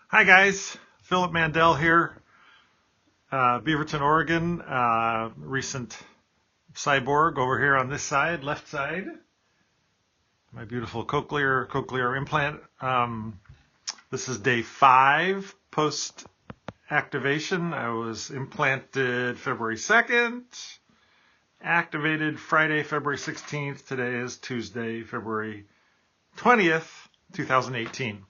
Hi guys, Philip Mandel here, Beaverton, Oregon, recent cyborg over here on this side, left side. My beautiful cochlear implant. This is day 5 post activation. I was implanted February 2nd, activated Friday, February 16th. Today is Tuesday, February 20th, 2018.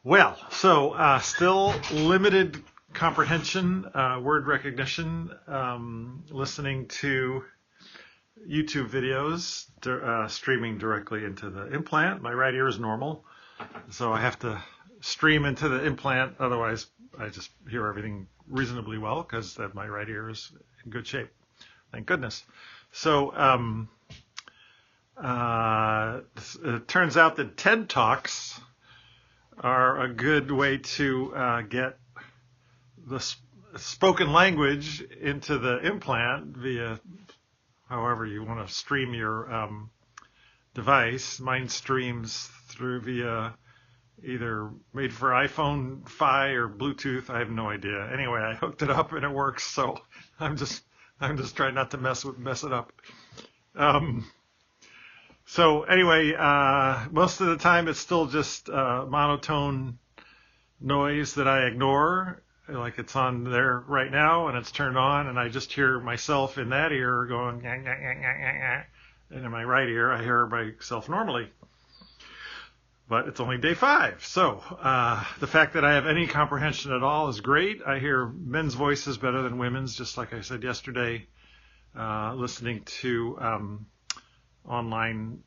Well, so still limited comprehension, word recognition, listening to YouTube videos, streaming directly into the implant. My right ear is normal, so I have to stream into the implant. Otherwise, I just hear everything reasonably well because my right ear is in good shape. Thank goodness. So it turns out that TED Talks are a good way to get the spoken language into the implant via however you want to stream your device. Mine streams through via either made for iPhone Fi or Bluetooth. I have no idea. Anyway, I hooked it up and it works. So I'm just trying not to mess it up. So anyway, most of the time it's still just monotone noise that I ignore, like it's on there right now and it's turned on, and I just hear myself in that ear going, "Nyah, nyah, nyah, nyah, nyah, nyah." And in my right ear I hear myself normally. But it's only day 5, so the fact that I have any comprehension at all is great. I hear men's voices better than women's, just like I said yesterday, listening to online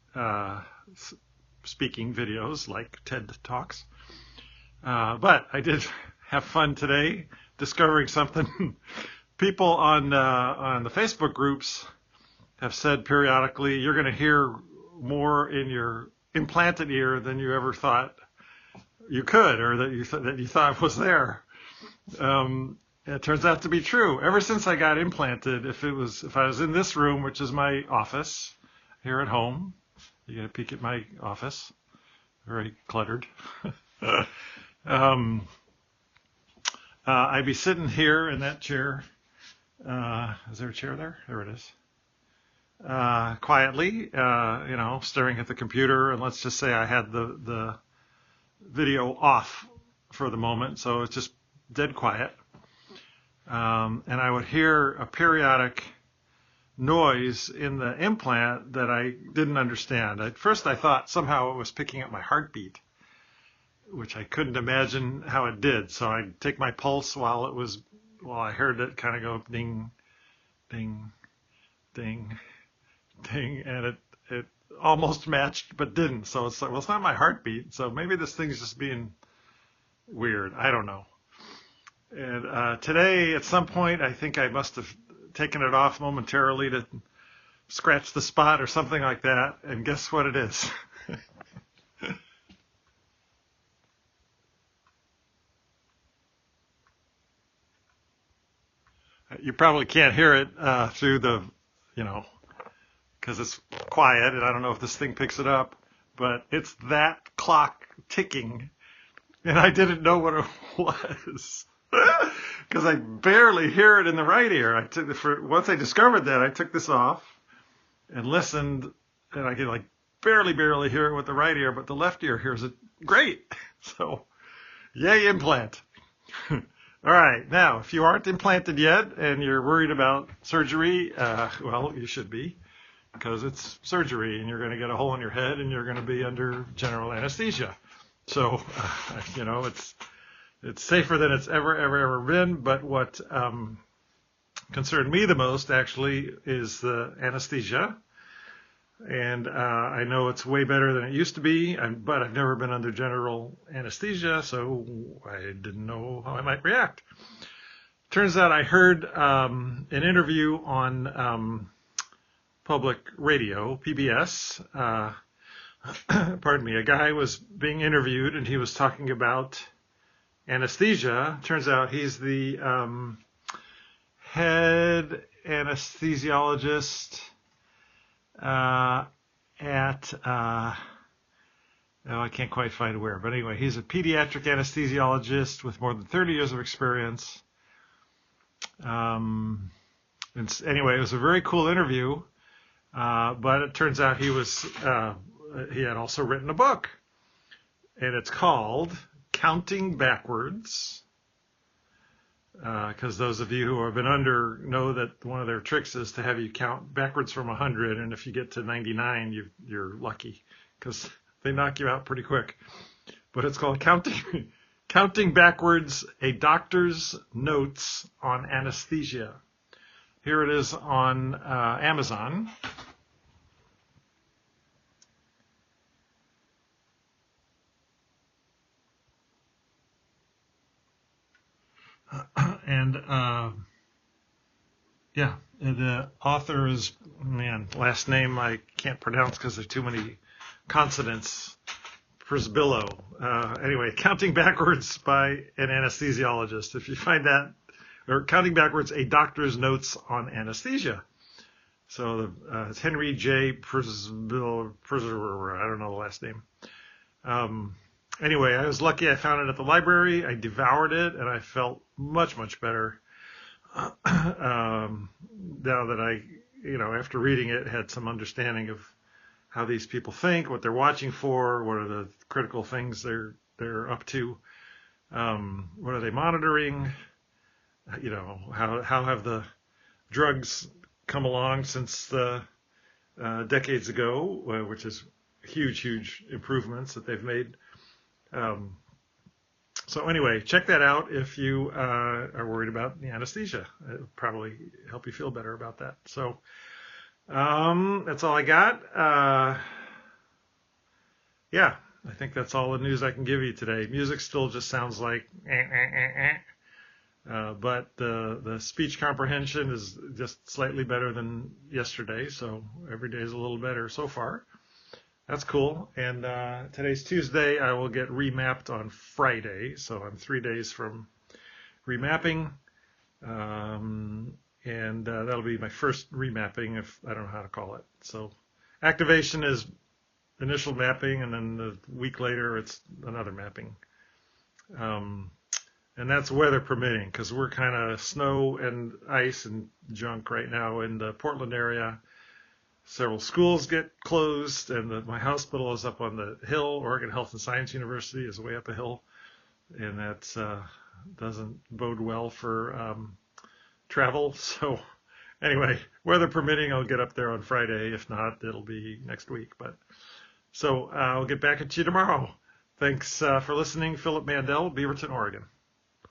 speaking videos like TED Talks. But I did have fun today discovering something. People on the Facebook groups have said periodically, you're going to hear more in your implanted ear than you ever thought you could, or that you thought was there. It turns out to be true. Ever since I got implanted, if I was in this room, which is my office here at home, you get a peek at my office, very cluttered. I'd be sitting here in that chair. Is there a chair there? There it is. Quietly, staring at the computer, and let's just say I had the video off for the moment, so it's just dead quiet. And I would hear a periodic noise in the implant that I didn't understand. At first I thought somehow it was picking up my heartbeat, which I couldn't imagine how it did. So I'd take my pulse while I heard it kind of go ding, ding, ding, ding, and it almost matched but didn't. So it's like, well, it's not my heartbeat, so maybe this thing's just being weird. I don't know. And today at some point I think I must have taken it off momentarily to scratch the spot or something like that, and guess what it is? You probably can't hear it through the, because it's quiet, and I don't know if this thing picks it up, but it's that clock ticking, and I didn't know what it was. Because I barely hear it in the right ear. Once I discovered that, I took this off and listened, and I could barely hear it with the right ear, but the left ear hears it great. So, yay, implant. All right, now, if you aren't implanted yet and you're worried about surgery, well, you should be, because it's surgery, and you're going to get a hole in your head, and you're going to be under general anesthesia. So, it's safer than it's ever been, but what concerned me the most, actually, is the anesthesia. And I know it's way better than it used to be, but I've never been under general anesthesia, so I didn't know how I might react. Turns out I heard an interview on public radio, PBS. Pardon me, a guy was being interviewed, and he was talking about anesthesia. Turns out he's the head anesthesiologist at Oh, I can't quite find where. But anyway, he's a pediatric anesthesiologist with more than 30 years of experience. Anyway, it was a very cool interview. But it turns out he had also written a book. And it's called Counting Backwards. Because those of you who have been under know that one of their tricks is to have you count backwards from 100, and if you get to 99, you're lucky, because they knock you out pretty quick. But it's called Counting Backwards, a Doctor's Notes on Anesthesia. Here it is on Amazon. And yeah, the author is, last name I can't pronounce because there's too many consonants. Prisbillo. Anyway, Counting Backwards by an Anesthesiologist. If you find that, or Counting Backwards, a Doctor's Notes on Anesthesia. So it's Henry J. Prisbillo, I don't know the last name. Anyway, I was lucky I found it at the library. I devoured it, and I felt much, much better now that I, after reading it, had some understanding of how these people think, what they're watching for, what are the critical things they're up to, what are they monitoring, how have the drugs come along since the decades ago, which is huge improvements that they've made. So anyway, check that out if you are worried about the anesthesia. It'll probably help you feel better about that. So that's all I got. Yeah, I think that's all the news I can give you today. Music still just sounds like but the speech comprehension is just slightly better than yesterday, so every day is a little better so far. That's cool. And today's Tuesday. I will get remapped on Friday, so I'm 3 days from remapping. And that'll be my first remapping, if I don't know how to call it. So activation is initial mapping, and then a week later it's another mapping. And that's weather permitting, because we're kind of snow and ice and junk right now in the Portland area. Several schools get closed, and my hospital is up on the hill. Oregon Health and Science University is way up a hill, and that doesn't bode well for travel. So anyway, weather permitting, I'll get up there on Friday. If not, it'll be next week. But so I'll get back at you tomorrow. Thanks for listening. Philip Mandel, Beaverton, Oregon.